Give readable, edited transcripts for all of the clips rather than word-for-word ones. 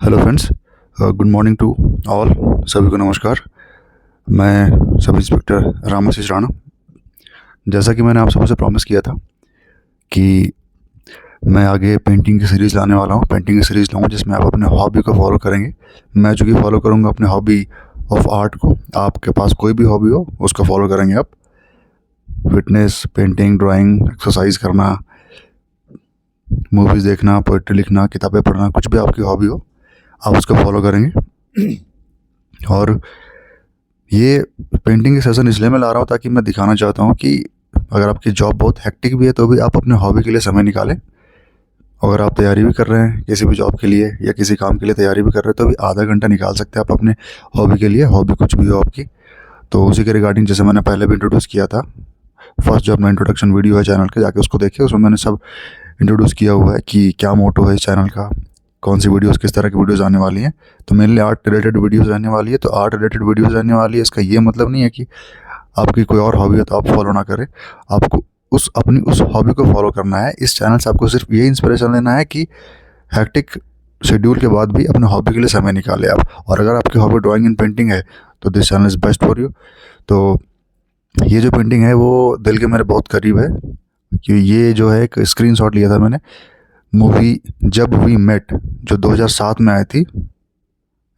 Hello friends, good morning to all. सभी को नमस्कार। मैं सब इंस्पेक्टर रामाशीष राणा। जैसा कि मैंने आप सबसे प्रॉमिस किया था कि मैं आगे पेंटिंग की सीरीज़ लाने वाला हूँ। पेंटिंग की सीरीज़ लाऊँ जिसमें आप अपने हॉबी को फॉलो करेंगे। मैं चूँकि फॉलो करूँगा अपने हॉबी ऑफ आर्ट को, आपके पास कोई भी हॉबी हो उसको फॉलो करेंगे आप। फिटनेस, पेंटिंग, ड्राइंग, एक्सरसाइज करना, मूवीज़ देखना, पोइट्री लिखना, किताबें पढ़ना, कुछ भी आपकी हॉबी हो आप उसको फॉलो करेंगे। और ये पेंटिंग के सेशन इसलिए मैं ला रहा हूँ ताकि मैं दिखाना चाहता हूँ कि अगर आपकी जॉब बहुत हेक्टिक भी है तो भी आप अपने हॉबी के लिए समय निकालें। अगर आप तैयारी भी कर रहे हैं किसी भी जॉब के लिए या किसी काम के लिए तैयारी भी कर रहे हैं तो भी आधा घंटा निकाल सकते हैं आप अपने हॉबी के लिए। हॉबी कुछ भी हो आपकी, तो उसी के रिगार्डिंग जैसे मैंने पहले भी इंट्रोड्यूस किया था, फर्स्ट जो अपना इंट्रोडक्शन वीडियो है चैनल के, जाके उसको देखिए। उसमें मैंने सब इंट्रोड्यूस किया हुआ है कि क्या मोटो है इस चैनल का, कौन सी वीडियोस, किस तरह की वीडियोस आने वाली हैं। तो मेरे लिए आर्ट रिलेटेड वीडियोस रहने वाली है, तो आर्ट रिलेटेड वीडियोस रहने वाली है। इसका ये मतलब नहीं है कि आपकी कोई और हॉबी है तो आप फॉलो ना करें। आपको उस हॉबी को फॉलो करना है। इस चैनल से आपको सिर्फ ये इंस्पिरेशन लेना है कि हैक्टिक शेड्यूल के बाद भी अपने हॉबी के लिए समय निकालें आप। और अगर आपकी हॉबी ड्राइंग एंड पेंटिंग है तो this channel is best for you. तो ये जो पेंटिंग है वो दिल के मेरे बहुत करीब है, कि ये जो है एक स्क्रीनशॉट लिया था मैंने मूवी जब वी मेट जो 2007 में आई थी,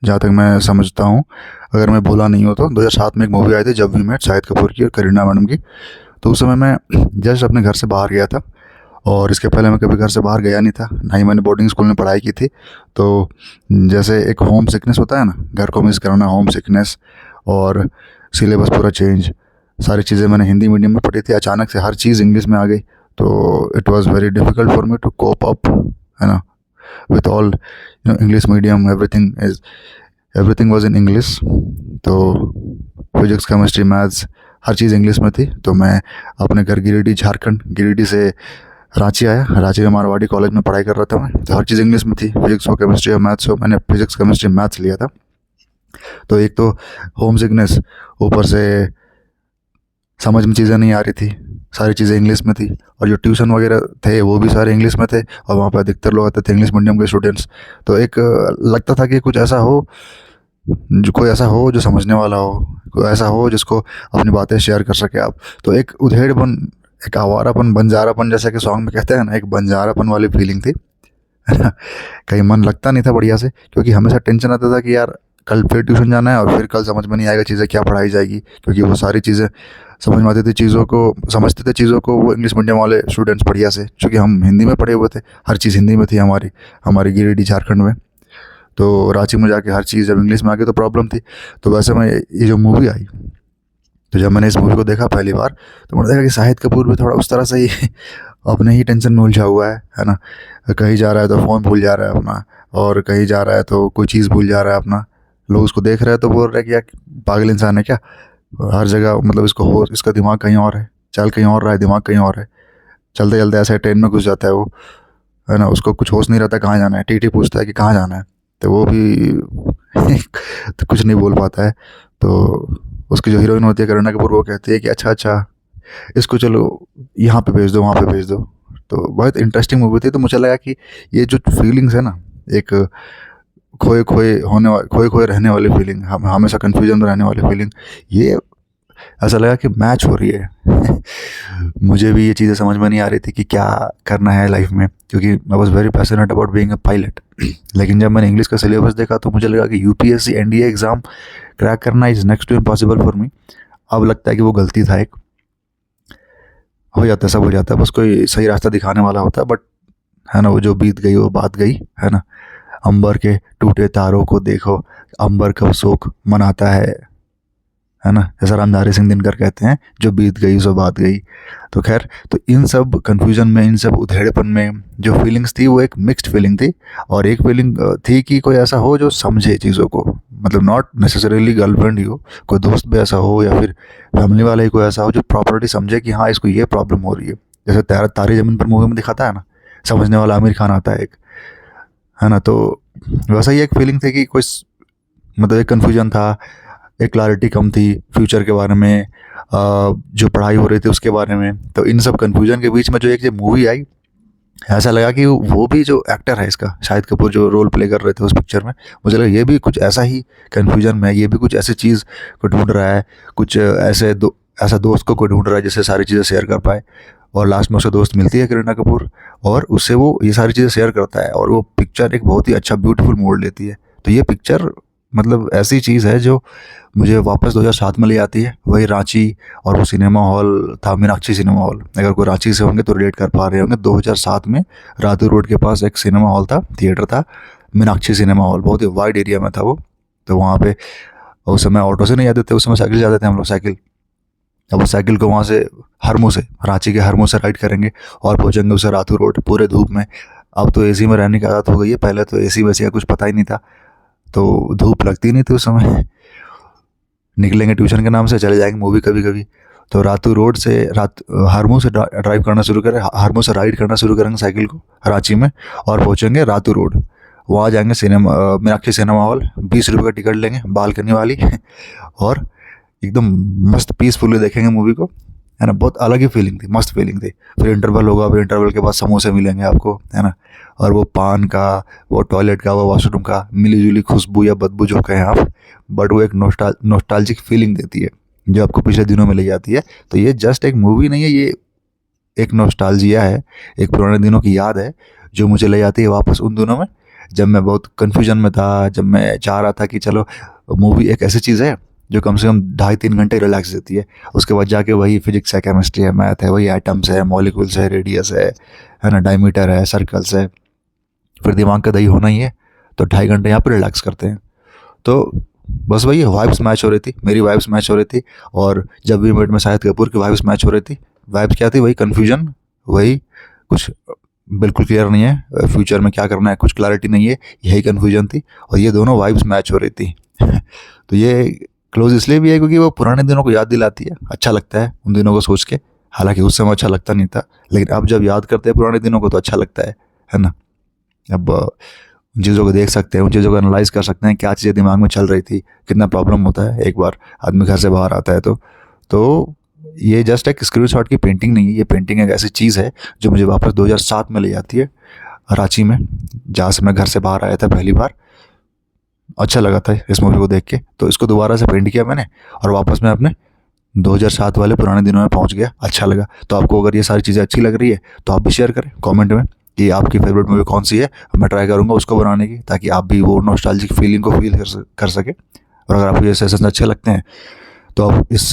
जहाँ तक मैं समझता हूँ। अगर मैं भूला नहीं हूँ तो 2007 में एक मूवी आई थी जब वी मेट, शाहिद कपूर की और करीना मैडम की। तो उस समय मैं जस्ट अपने घर से बाहर गया था, और इसके पहले मैं कभी घर से बाहर गया नहीं था, ना ही मैंने बोर्डिंग स्कूल में पढ़ाई की थी। तो जैसे एक होम सिकनेस होता है ना, घर को मिस करना, होम सिकनेस, और सिलेबस पूरा चेंज, सारी चीज़ें मैंने हिंदी मीडियम में पढ़ी थी, अचानक से हर चीज़ इंग्लिश में आ गई। तो it was very difficult for me to cope up, है ना, with all English medium. Everything was in English. तो फिजिक्स, केमिस्ट्री, मैथ्स, हर चीज़ इंग्लिश में थी। तो मैं अपने घर गिरिडीह, झारखंड, गिरिडीह से रांची आया। रांची में मारवाड़ी कॉलेज में पढ़ाई कर रहा था मैं, तो हर चीज़ इंग्लिश में थी, फिजिक्स हो, केमिस्ट्री हो, मैथ्स हो। मैंने फिजिक्स, केमिस्ट्री, मैथ्स लिया था। तो एक तो होम सिकनेस, ऊपर से समझ में चीज़ें नहीं आ रही थी, सारी चीज़ें इंग्लिश में थी, और जो ट्यूशन वगैरह थे वो भी सारे इंग्लिश में थे, और वहाँ पर अधिकतर लोग आते थे इंग्लिश मीडियम के स्टूडेंट्स। तो एक लगता था कि कुछ ऐसा हो, जो कोई ऐसा हो जो समझने वाला हो, कोई ऐसा हो जिसको अपनी बातें शेयर कर सके आप। तो एक उधेड़पन, एक आवारापन, बंजारापन, जैसा कि सॉन्ग में कहते हैं ना, एक बंजारापन वाली फीलिंग थी। कहीं मन लगता नहीं था बढ़िया से, क्योंकि हमेशा टेंशन आता था कि यार कल फिर ट्यूशन जाना है, और फिर कल समझ में नहीं आएगा चीज़ें क्या पढ़ाई जाएगी, क्योंकि वो सारी चीज़ें समझ में आती थी, चीज़ों को समझते थे, चीज़ों को वो इंग्लिश मीडियम वाले स्टूडेंट्स बढ़िया से, क्योंकि हम हिंदी में पढ़े हुए थे, हर चीज़ हिंदी में थी हमारी हमारी गिरिडीह झारखंड में। तो रांची में जाके हर चीज़ जब इंग्लिश में आ गई तो प्रॉब्लम थी। तो वैसे में ये जो मूवी आई, तो जब मैंने इस मूवी को देखा पहली बार, तो मैंने देखा कि शाहिद कपूर भी थोड़ा उस तरह से ही अपने ही टेंशन में उलझा हुआ है ना। कहीं जा रहा है तो फ़ोन भूल जा रहा है अपना, और कहीं जा रहा है तो कोई चीज़ भूल जा रहा है अपना। लोग उसको देख रहे हैं तो बोल रहे हैं कि यार पागल इंसान है क्या, हर जगह मतलब इसको हो, इसका दिमाग कहीं और है, चल कहीं और रहा है, दिमाग कहीं और है। चलते चलते ऐसे ट्रेन में घुस जाता है वो, है ना, उसको कुछ होश नहीं रहता कहाँ जाना है। टीटी पूछता है कि कहाँ जाना है, तो वो भी तो कुछ नहीं बोल पाता है। तो उसकी जो हीरोइन होती है करीना कपूर, वो कहती है कि अच्छा अच्छा, इसको चलो यहाँ पे भेज दो, वहाँ पे भेज दो। तो बहुत इंटरेस्टिंग मूवी थी। तो मुझे लगा कि ये जो फीलिंग्स है ना, एक खोए खोए खोए खोए रहने वाली फीलिंग, हम हमेशा कन्फ्यूजन में रहने वाली फीलिंग, ये ऐसा लगा कि मैच हो रही है। मुझे भी ये चीज़ें समझ में नहीं आ रही थी कि क्या करना है लाइफ में, क्योंकि I was very passionate about being a pilot. लेकिन जब मैंने इंग्लिश का सिलेबस देखा तो मुझे लगा कि यूपीएससी एनडीए एग्ज़ाम क्रैक करना is next to impossible for me. अब लगता है कि वो गलती था एक, हो जाता है, सब हो जाता है, बस कोई सही रास्ता दिखाने वाला होता है। बट है ना, वो जो बीत गई वो बात गई, है ना। अंबर के टूटे तारों को देखो, अंबर कब शोक मनाता है ना, जैसा रामधारी सिंह दिनकर कहते हैं, जो बीत गई सो बात गई। तो खैर, तो इन सब कन्फ्यूजन में, इन सब उधेड़पन में जो फीलिंग्स थी वो एक मिक्स्ड फीलिंग थी। और एक फीलिंग थी कि कोई ऐसा हो जो समझे चीज़ों को, मतलब नॉट नेसेसरीली गर्लफ्रेंड ही हो, कोई दोस्त भी ऐसा हो, या फिर फैमिली वाला ही कोई ऐसा हो जो प्रॉपर्टी समझे कि हाँ इसको ये प्रॉब्लम हो रही है। जैसे तारी ज़मीन पर मूवी में दिखाता है ना, समझने वाला आमिर खान आता है एक, है ना। तो वैसा ही एक फीलिंग थी कि कोई मतलब एक कन्फ्यूजन था, एक क्लैरिटी कम थी फ्यूचर के बारे में, जो पढ़ाई हो रही थी उसके बारे में। तो इन सब कन्फ्यूजन के बीच में जो एक ये मूवी आई, ऐसा लगा कि वो भी जो एक्टर है इसका, शाहिद कपूर, जो रोल प्ले कर रहे थे उस पिक्चर में, मुझे लगा ये भी कुछ ऐसा ही कन्फ्यूजन में है, ये भी कुछ ऐसी चीज़ को ढूंढ रहा है, कुछ ऐसा दोस्त को कोई ढूंढ रहा है जिससे सारी चीज़ें शेयर कर पाए। और लास्ट में उसका दोस्त मिलती है करीना कपूर, और उससे वो ये सारी चीज़ें शेयर करता है, और वो पिक्चर एक बहुत ही अच्छा ब्यूटीफुल मोड़ लेती है। तो ये पिक्चर मतलब ऐसी चीज़ है जो मुझे वापस 2007 में ले आती है, वही रांची। और वो सिनेमा हॉल था मीनाक्षी सिनेमा हॉल, अगर कोई रांची से होंगे तो रिलेट कर पा रहे होंगे। 2007 में रातू रोड के पास एक सिनेमा हॉल था, थिएटर था, मीनाक्षी सिनेमा हॉल, बहुत ही वाइड एरिया में था वो। तो वहाँ पे उस समय ऑटो से नहीं जाते थे, उस समय साइकिल से जाते थे हम लोग, साइकिल। अब उस साइकिल को वहाँ से हरमू से, रांची के हरमू से राइड करेंगे और पहुँचेंगे उसे रातू रोड, पूरे धूप में। अब तो एसी में रहने की आदत हो गई है, पहले तो एसी वैसी का कुछ पता ही नहीं था, तो धूप लगती नहीं थी उस समय। निकलेंगे ट्यूशन के नाम से, चले जाएंगे मूवी कभी कभी। तो रातू रोड से हरमू से ड्राइव करना शुरू करें, हरमू से राइड करना शुरू करेंगे साइकिल को रांची में, और पहुँचेंगे रातू रोड। वहाँ जाएंगे सिनेमा, मीनाक्षी सिनेमा हॉल, 20 रुपये का टिकट लेंगे बालकनी वाली और एकदम मस्त पीसफुली देखेंगे मूवी को, है ना। बहुत अलग ही फीलिंग थी, मस्त फीलिंग थी। फिर इंटरवल होगा, फिर इंटरवल के बाद समोसे मिलेंगे आपको, है ना। और वो पान का, वो टॉयलेट का, वो वॉशरूम का मिली जुली खुशबू या बदबू जो कहें आप, बट वो एक नोस्टाल्जिक फीलिंग देती है जो आपको पिछले दिनों में ले जाती है। तो ये जस्ट एक मूवी नहीं है, ये एक नोस्टाल्जिया है, एक पुराने दिनों की याद है जो मुझे ले जाती है वापस उन दिनों में, जब मैं बहुत कन्फ्यूजन में था, जब मैं चाह रहा था कि चलो मूवी एक ऐसी चीज़ है जो कम से कम 2.5-3 घंटे रिलैक्स देती है। उसके बाद जाके वही फिजिक्स है, केमिस्ट्री है, मैथ है, वही एटम्स है, मॉलिक्यूल्स है, रेडियस है ना, डायमीटर है, सर्कल्स है, फिर दिमाग का दही होना ही है। तो 2.5 घंटे यहाँ पर रिलैक्स करते हैं। तो बस वही वाइब्स मैच हो रही थी, मेरी वाइब्स मैच हो रही थी, और जब भी मिनट में शाहिद कपूर की वाइब्स मैच हो रही थी। वाइब्स क्या थी? वही कन्फ्यूजन, वही कुछ बिल्कुल क्लियर नहीं है, फ्यूचर में क्या करना है कुछ क्लैरिटी नहीं है, यही कन्फ्यूजन थी, और ये दोनों वाइब्स मैच हो रही थी। तो ये क्लोज इसलिए भी है क्योंकि वो पुराने दिनों को याद दिलाती है, अच्छा लगता है उन दिनों को सोच के। हालांकि उस समय अच्छा लगता नहीं था, लेकिन अब जब याद करते हैं पुराने दिनों को तो अच्छा लगता है ना। अब उन चीज़ों को देख सकते हैं, उन चीज़ों को एनालाइज कर सकते हैं, क्या चीज़ें दिमाग में चल रही थी, कितना प्रॉब्लम होता है एक बार आदमी घर से बाहर आता है तो ये जस्ट एक स्क्रीनशॉट की पेंटिंग नहीं है, ये पेंटिंग एक ऐसी चीज़ है जो मुझे वापस 2007 में ले जाती है, रांची में, जहाँ से मैं घर से बाहर आया था पहली बार। अच्छा लगा था इस मूवी को देख के, तो इसको दोबारा से पेंट किया मैंने, और वापस मैं अपने 2007 वाले पुराने दिनों में पहुंच गया। अच्छा लगा। तो आपको अगर ये सारी चीज़ें अच्छी लग रही है तो आप भी शेयर करें कमेंट में कि आपकी फेवरेट मूवी कौन सी है, मैं ट्राई करूँगा उसको बनाने की, ताकि आप भी वो नॉस्टैल्जिक फीलिंग को फील कर सके। और अगर आपको ये सेशंस अच्छे लगते हैं तो आप इस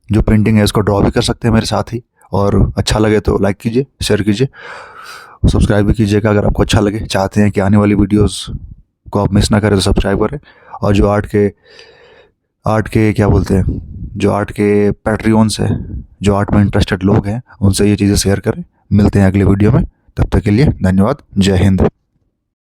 जो पेंटिंग है इसको ड्रॉ भी कर सकते हैं मेरे साथ ही, और अच्छा लगे तो लाइक कीजिए, शेयर कीजिए, सब्सक्राइब भी कीजिएगा अगर आपको अच्छा लगे, चाहते हैं कि आने वाली वीडियोस को आप मिस ना करें तो सब्सक्राइब करें। और जो आर्ट के क्या बोलते हैं, जो आर्ट के पैट्रियंस हैं, जो आर्ट में इंटरेस्टेड लोग हैं, उनसे ये चीज़ें शेयर करें। मिलते हैं अगले वीडियो में, तब तक के लिए धन्यवाद। जय हिंद।